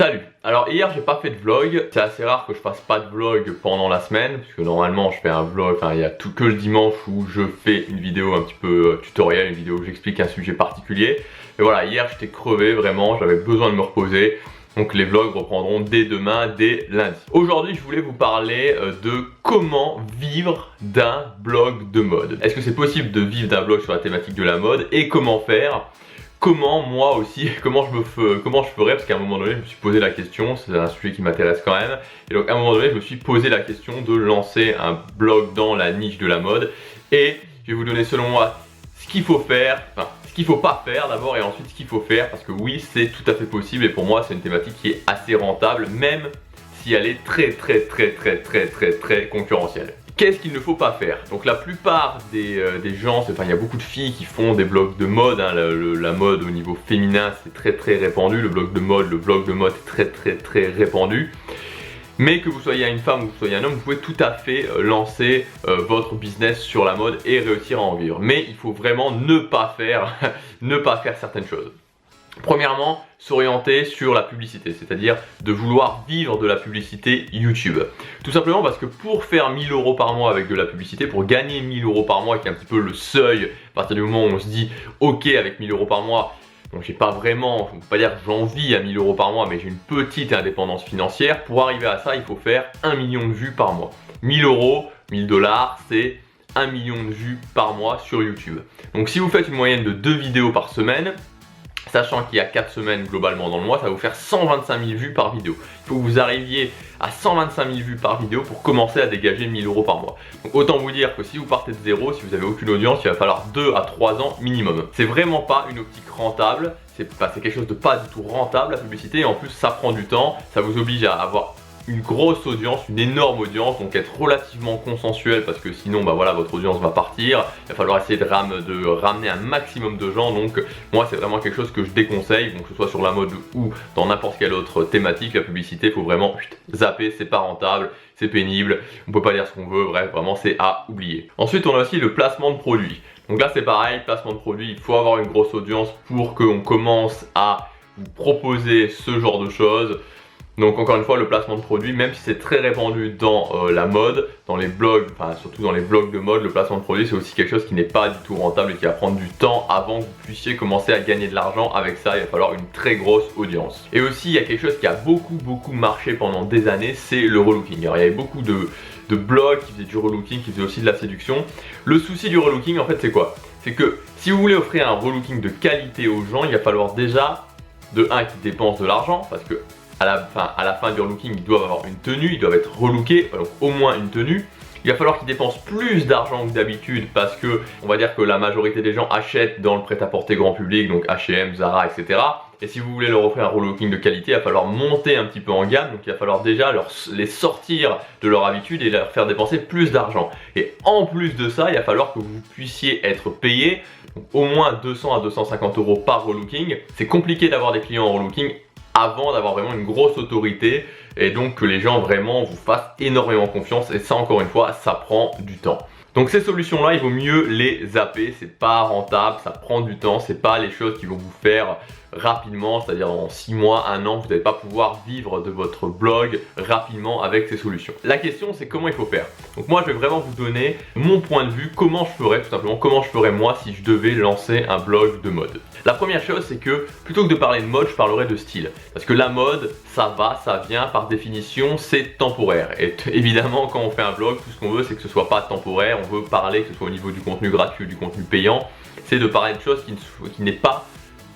Salut! Alors hier j'ai pas fait de vlog, c'est assez rare que je fasse pas de vlog pendant la semaine, parce que normalement je fais un vlog, enfin il y a tout que le dimanche où je fais une vidéo un petit peu tutoriel, une vidéo où j'explique un sujet particulier. Mais voilà, hier j'étais crevé vraiment, j'avais besoin de me reposer, donc les vlogs reprendront dès demain, dès lundi. Aujourd'hui je voulais vous parler de comment vivre d'un blog de mode. Est-ce que c'est possible de vivre d'un blog sur la thématique de la mode et comment faire? Comment moi aussi, comment je ferais, parce qu'à un moment donné je me suis posé la question, c'est un sujet qui m'intéresse quand même, et donc à un moment donné je me suis posé la question de lancer un blog dans la niche de la mode, et je vais vous donner selon moi ce qu'il faut faire, enfin ce qu'il faut pas faire d'abord et ensuite ce qu'il faut faire, parce que oui c'est tout à fait possible et pour moi c'est une thématique qui est assez rentable, même si elle est très concurrentielle. Qu'est-ce qu'il ne faut pas faire? Donc la plupart des gens, il y a beaucoup de filles qui font des blogs de mode, hein, la mode au niveau féminin c'est très répandu, le blog de mode est très répandu. Mais que vous soyez une femme ou que vous soyez un homme, vous pouvez tout à fait lancer votre business sur la mode et réussir à en vivre. Mais il faut vraiment ne pas faire certaines choses. Premièrement, s'orienter sur la publicité, c'est-à-dire de vouloir vivre de la publicité YouTube. Tout simplement parce que pour faire 1000 € par mois avec de la publicité, pour gagner 1000 € par mois, qui est un petit peu le seuil, à partir du moment où on se dit ok avec 1000 € par mois, donc j'ai pas vraiment, je ne peux pas dire que j'en vis à 1000 € par mois, mais j'ai une petite indépendance financière. Pour arriver à ça, il faut faire 1 million de vues par mois. 1000 €, 1000 $, c'est 1 million de vues par mois sur YouTube. Donc si vous faites une moyenne de 2 vidéos par semaine, sachant qu'il y a 4 semaines globalement dans le mois, ça va vous faire 125 000 vues par vidéo. Il faut que vous arriviez à 125 000 vues par vidéo pour commencer à dégager 1000 € par mois. Donc autant vous dire que si vous partez de zéro, si vous n'avez aucune audience, il va falloir 2 à 3 ans minimum. C'est vraiment pas une optique rentable, c'est quelque chose de pas du tout rentable la publicité, et en plus ça prend du temps, ça vous oblige à avoir une grosse audience, une énorme audience, donc être relativement consensuel parce que sinon bah voilà, votre audience va partir. Il va falloir essayer de ramener un maximum de gens, donc moi c'est vraiment quelque chose que je déconseille, donc que ce soit sur la mode ou dans n'importe quelle autre thématique, la publicité il faut vraiment zapper, c'est pas rentable, c'est pénible, on peut pas dire ce qu'on veut, bref vraiment c'est à oublier. Ensuite on a aussi le placement de produits. Donc là c'est pareil, placement de produits, il faut avoir une grosse audience pour qu'on commence à vous proposer ce genre de choses. Donc encore une fois, le placement de produits, même si c'est très répandu dans la mode, dans les blogs, enfin surtout dans les blogs de mode, le placement de produits c'est aussi quelque chose qui n'est pas du tout rentable et qui va prendre du temps avant que vous puissiez commencer à gagner de l'argent avec ça. Il va falloir une très grosse audience. Et aussi il y a quelque chose qui a beaucoup marché pendant des années, c'est le relooking. Alors il y avait beaucoup de blogs qui faisaient du relooking, qui faisaient aussi de la séduction. Le souci du relooking en fait c'est quoi? C'est que si vous voulez offrir un relooking de qualité aux gens, il va falloir déjà de 1 qu'ils dépensent de l'argent, parce que à la fin du relooking, ils doivent avoir une tenue, ils doivent être relookés, donc au moins une tenue. Il va falloir qu'ils dépensent plus d'argent que d'habitude parce que on va dire que la majorité des gens achètent dans le prêt-à-porter grand public, donc H&M, Zara, etc. Et si vous voulez leur offrir un relooking de qualité, il va falloir monter un petit peu en gamme, donc il va falloir déjà les sortir de leur habitude et leur faire dépenser plus d'argent. Et en plus de ça, il va falloir que vous puissiez être payé donc au moins 200 à 250 € par relooking. C'est compliqué d'avoir des clients en relooking avant d'avoir vraiment une grosse autorité et donc que les gens vraiment vous fassent énormément confiance, et ça encore une fois ça prend du temps. Donc ces solutions là il vaut mieux les zapper, c'est pas rentable, ça prend du temps, c'est pas les choses qui vont vous faire rapidement, c'est-à-dire en 6 mois, 1 an, vous n'allez pas pouvoir vivre de votre blog rapidement avec ces solutions. La question c'est comment il faut faire. Donc moi je vais vraiment vous donner mon point de vue, comment je ferais tout simplement, comment je ferais moi si je devais lancer un blog de mode. La première chose c'est que plutôt que de parler de mode, je parlerai de style. Parce que la mode, ça va, ça vient, par définition c'est temporaire. Et évidemment quand on fait un blog, tout ce qu'on veut c'est que ce soit pas temporaire, on veut parler, que ce soit au niveau du contenu gratuit ou du contenu payant, c'est de parler de choses qui n'est pas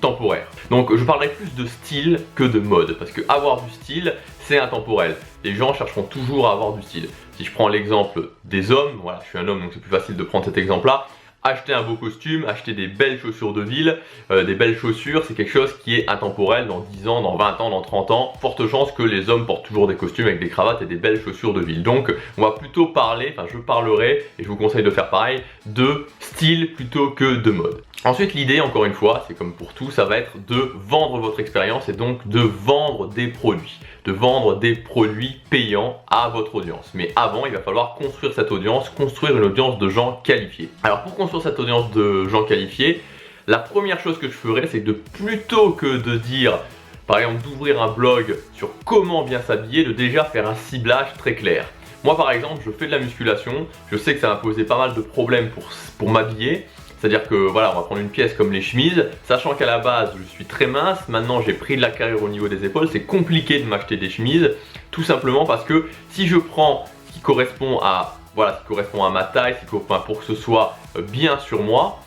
temporaire. Donc je parlerai plus de style que de mode, parce que avoir du style c'est intemporel. Les gens chercheront toujours à avoir du style. Si je prends l'exemple des hommes, voilà, je suis un homme donc c'est plus facile de prendre cet exemple là. Acheter un beau costume, acheter des belles chaussures de ville, des belles chaussures, c'est quelque chose qui est intemporel. Dans 10 ans, dans 20 ans, dans 30 ans, forte chance que les hommes portent toujours des costumes avec des cravates et des belles chaussures de ville. Donc on va plutôt parler, enfin je parlerai, et je vous conseille de faire pareil, de style plutôt que de mode. Ensuite l'idée, encore une fois, c'est comme pour tout, ça va être de vendre votre expérience et donc de vendre des produits. De vendre des produits payants à votre audience. Mais avant, il va falloir construire cette audience, construire une audience de gens qualifiés. Alors pour construire cette audience de gens qualifiés, la première chose que je ferais, c'est de plutôt que de dire par exemple d'ouvrir un blog sur comment bien s'habiller, de déjà faire un ciblage très clair. Moi par exemple, je fais de la musculation, je sais que ça m'a posé pas mal de problèmes pour m'habiller. C'est-à-dire que voilà, on va prendre une pièce comme les chemises, sachant qu'à la base je suis très mince, maintenant j'ai pris de la carrure au niveau des épaules, c'est compliqué de m'acheter des chemises, tout simplement parce que si je prends ce qui correspond à, voilà, ce qui correspond à ma taille, pour que ce soit bien sur moi,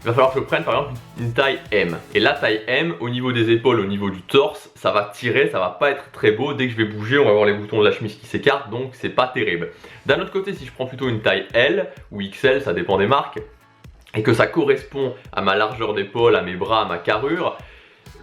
il va falloir que je prenne par exemple une taille M. Et la taille M, au niveau des épaules, au niveau du torse, ça va tirer, ça va pas être très beau. Dès que je vais bouger, on va voir les boutons de la chemise qui s'écartent, donc c'est pas terrible. D'un autre côté, si je prends plutôt une taille L ou XL, ça dépend des marques, et que ça correspond à ma largeur d'épaule, à mes bras, à ma carrure,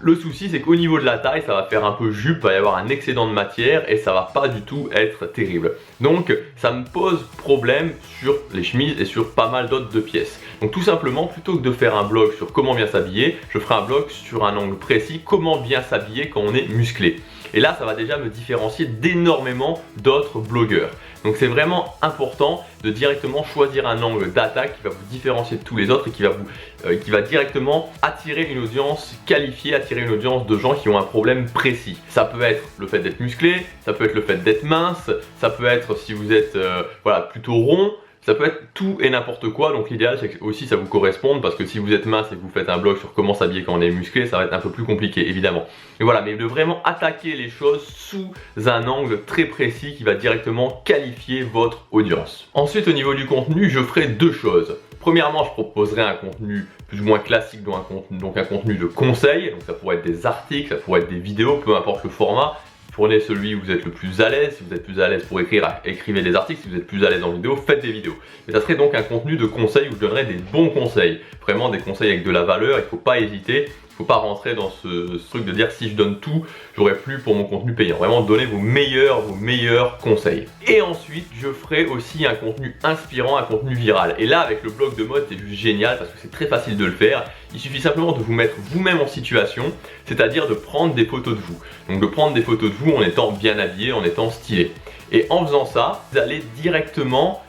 le souci c'est qu'au niveau de la taille ça va faire un peu jupe, il va y avoir un excédent de matière et ça va pas du tout être terrible. Donc ça me pose problème sur les chemises et sur pas mal d'autres pièces. Donc tout simplement, plutôt que de faire un blog sur comment bien s'habiller, je ferai un blog sur un angle précis, comment bien s'habiller quand on est musclé. Et là ça va déjà me différencier d'énormément d'autres blogueurs. Donc c'est vraiment important de directement choisir un angle d'attaque qui va vous différencier de tous les autres et qui va directement attirer une audience qualifiée, attirer une audience de gens qui ont un problème précis. Ça peut être le fait d'être musclé, ça peut être le fait d'être mince, ça peut être si vous êtes voilà, plutôt rond. Ça peut être tout et n'importe quoi, donc l'idéal c'est que aussi ça vous corresponde, parce que si vous êtes mince et que vous faites un blog sur comment s'habiller quand on est musclé, ça va être un peu plus compliqué évidemment. Et voilà, mais de vraiment attaquer les choses sous un angle très précis qui va directement qualifier votre audience. Ensuite au niveau du contenu, je ferai deux choses. Premièrement, je proposerai un contenu plus ou moins classique, donc un contenu de conseil, donc ça pourrait être des articles, ça pourrait être des vidéos, peu importe le format. Prenez celui où vous êtes le plus à l'aise. Si vous êtes plus à l'aise pour écrire, écrivez des articles. Si vous êtes plus à l'aise en vidéo, faites des vidéos. Mais ça serait donc un contenu de conseil où je donnerai des bons conseils. Vraiment des conseils avec de la valeur, il ne faut pas hésiter. Il ne faut pas rentrer dans ce truc de dire si je donne tout, j'aurai plus pour mon contenu payant. Vraiment donnez vos meilleurs conseils. Et ensuite, je ferai aussi un contenu inspirant, un contenu viral. Et là, avec le blog de mode, c'est juste génial parce que c'est très facile de le faire. Il suffit simplement de vous mettre vous-même en situation, c'est-à-dire de prendre des photos de vous. Donc de prendre des photos de vous en étant bien habillé, en étant stylé. Et en faisant ça, vous allez directement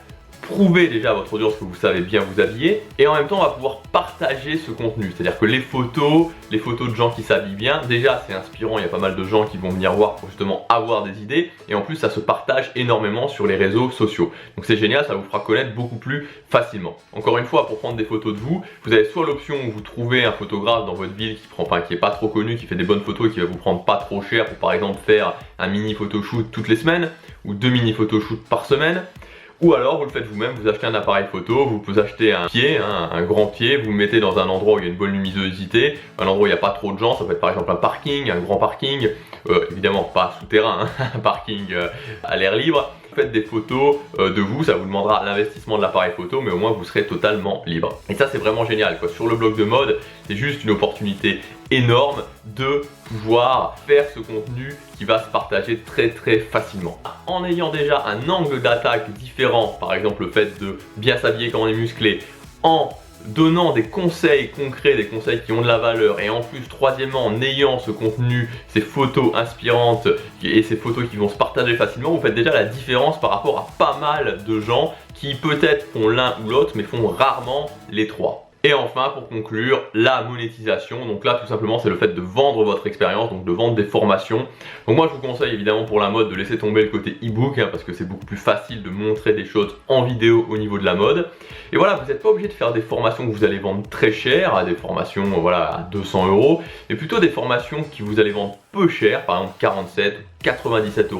prouver déjà à votre audience que vous savez bien vous habiller, et en même temps on va pouvoir partager ce contenu, c'est-à-dire que les photos de gens qui s'habillent bien, déjà c'est inspirant, il y a pas mal de gens qui vont venir voir pour justement avoir des idées, et en plus ça se partage énormément sur les réseaux sociaux. Donc c'est génial, ça vous fera connaître beaucoup plus facilement. Encore une fois, pour prendre des photos de vous, vous avez soit l'option où vous trouvez un photographe dans votre ville qui est pas trop connu, qui fait des bonnes photos et qui va vous prendre pas trop cher pour par exemple faire un mini photoshoot toutes les semaines, ou 2 mini photoshoots par semaine. Ou alors vous le faites vous-même, vous achetez un appareil photo, vous pouvez acheter un pied, un grand pied, vous le mettez dans un endroit où il y a une bonne luminosité, un endroit où il n'y a pas trop de gens, ça peut être par exemple un parking, un grand parking, évidemment pas souterrain, un parking à l'air libre. Faites des photos de vous, ça vous demandera l'investissement de l'appareil photo, mais au moins vous serez totalement libre. Et ça c'est vraiment génial quoi. Sur le blog de mode, c'est juste une opportunité énorme de pouvoir faire ce contenu qui va se partager très facilement. En ayant déjà un angle d'attaque différent, par exemple le fait de bien s'habiller quand on est musclé, en donnant des conseils concrets, des conseils qui ont de la valeur, et en plus troisièmement en ayant ce contenu, ces photos inspirantes et ces photos qui vont se partager facilement, vous faites déjà la différence par rapport à pas mal de gens qui peut-être font l'un ou l'autre mais font rarement les trois. Et enfin, pour conclure, la monétisation. Donc là, tout simplement, c'est le fait de vendre votre expérience, donc de vendre des formations. Donc moi, je vous conseille évidemment pour la mode de laisser tomber le côté e-book, parce que c'est beaucoup plus facile de montrer des choses en vidéo au niveau de la mode. Et voilà, vous n'êtes pas obligé de faire des formations que vous allez vendre très cher, des formations voilà, à 200 €, mais plutôt des formations que vous allez vendre peu cher, par exemple 47, 97 €,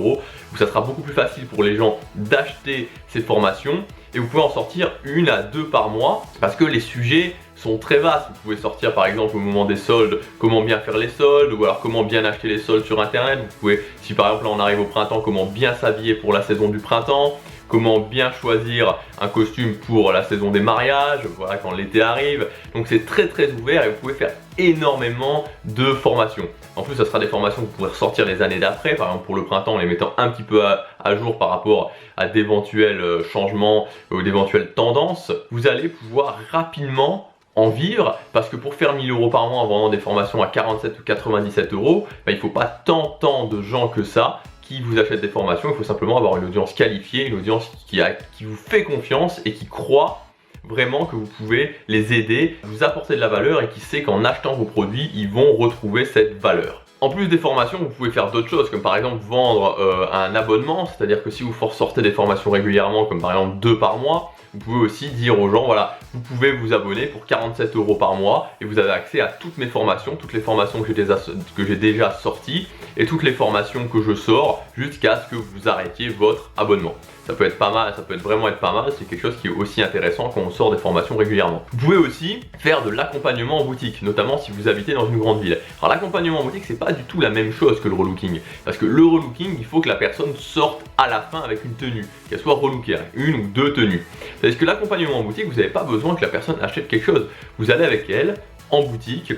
où ça sera beaucoup plus facile pour les gens d'acheter ces formations. Et vous pouvez en sortir 1 à 2 par mois parce que les sujets sont très vastes. Vous pouvez sortir par exemple au moment des soldes, comment bien faire les soldes, ou alors comment bien acheter les soldes sur internet. Vous pouvez, si par exemple là on arrive au printemps, comment bien s'habiller pour la saison du printemps, comment bien choisir un costume pour la saison des mariages, voilà quand l'été arrive. Donc c'est très ouvert et vous pouvez faire énormément de formations. En plus, ça sera des formations que vous pourrez ressortir les années d'après, par exemple pour le printemps, en les mettant un petit peu à jour par rapport à d'éventuels changements ou d'éventuelles tendances. Vous allez pouvoir rapidement en vivre, parce que pour faire 1 000 € par mois en vendant des formations à 47 ou 97 €, il ne faut pas tant de gens que ça qui vous achètent des formations. Il faut simplement avoir une audience qualifiée, une audience qui vous fait confiance et qui croit vraiment que vous pouvez les aider, vous apporter de la valeur et qui sait qu'en achetant vos produits, ils vont retrouver cette valeur. En plus des formations, vous pouvez faire d'autres choses, comme par exemple vendre un abonnement, c'est-à-dire que si vous sortez des formations régulièrement, comme par exemple 2 par mois, vous pouvez aussi dire aux gens, voilà, vous pouvez vous abonner pour 47 € par mois et vous avez accès à toutes mes formations, toutes les formations que j'ai déjà sorties et toutes les formations que je sors jusqu'à ce que vous arrêtiez votre abonnement. Ça peut être pas mal, ça peut vraiment être pas mal, c'est quelque chose qui est aussi intéressant quand on sort des formations régulièrement. Vous pouvez aussi faire de l'accompagnement en boutique, notamment si vous habitez dans une grande ville. Alors l'accompagnement en boutique, c'est pas du tout la même chose que le relooking, parce que le relooking, il faut que la personne sorte à la fin avec une tenue, qu'elle soit relookée, une ou deux tenues. Parce que l'accompagnement en boutique, vous n'avez pas besoin que la personne achète quelque chose. Vous allez avec elle en boutique,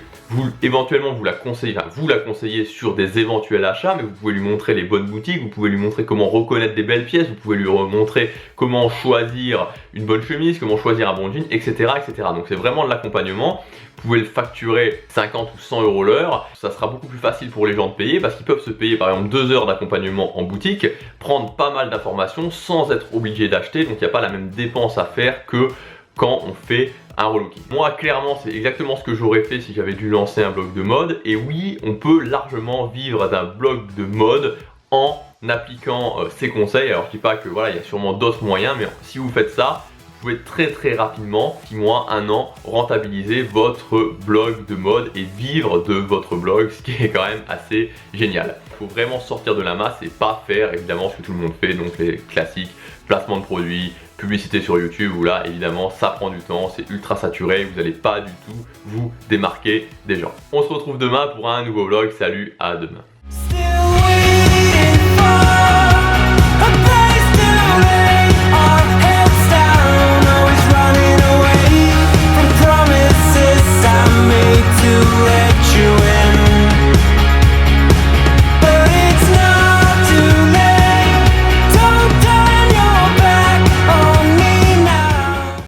éventuellement vous la conseillez sur des éventuels achats, mais vous pouvez lui montrer les bonnes boutiques, vous pouvez lui montrer comment reconnaître des belles pièces, vous pouvez lui montrer comment choisir une bonne chemise, comment choisir un bon jean, etc. etc. Donc c'est vraiment de l'accompagnement. Vous pouvez le facturer 50 ou 100 € l'heure, ça sera beaucoup plus facile pour les gens de payer parce qu'ils peuvent se payer par exemple 2 heures d'accompagnement en boutique, prendre pas mal d'informations sans être obligé d'acheter, donc il n'y a pas la même dépense à faire que quand on fait un relooking. Moi clairement c'est exactement ce que j'aurais fait si j'avais dû lancer un blog de mode, et oui, on peut largement vivre d'un blog de mode en appliquant ces conseils. Alors je dis pas que voilà, il y a sûrement d'autres moyens, mais si vous faites ça, vous pouvez très rapidement, 6 mois, 1 an, rentabiliser votre blog de mode et vivre de votre blog, ce qui est quand même assez génial. Il faut vraiment sortir de la masse et pas faire évidemment ce que tout le monde fait, donc les classiques, placement de produits, publicité sur YouTube, où là évidemment ça prend du temps, c'est ultra saturé, vous n'allez pas du tout vous démarquer des gens. On se retrouve demain pour un nouveau vlog, salut, à demain.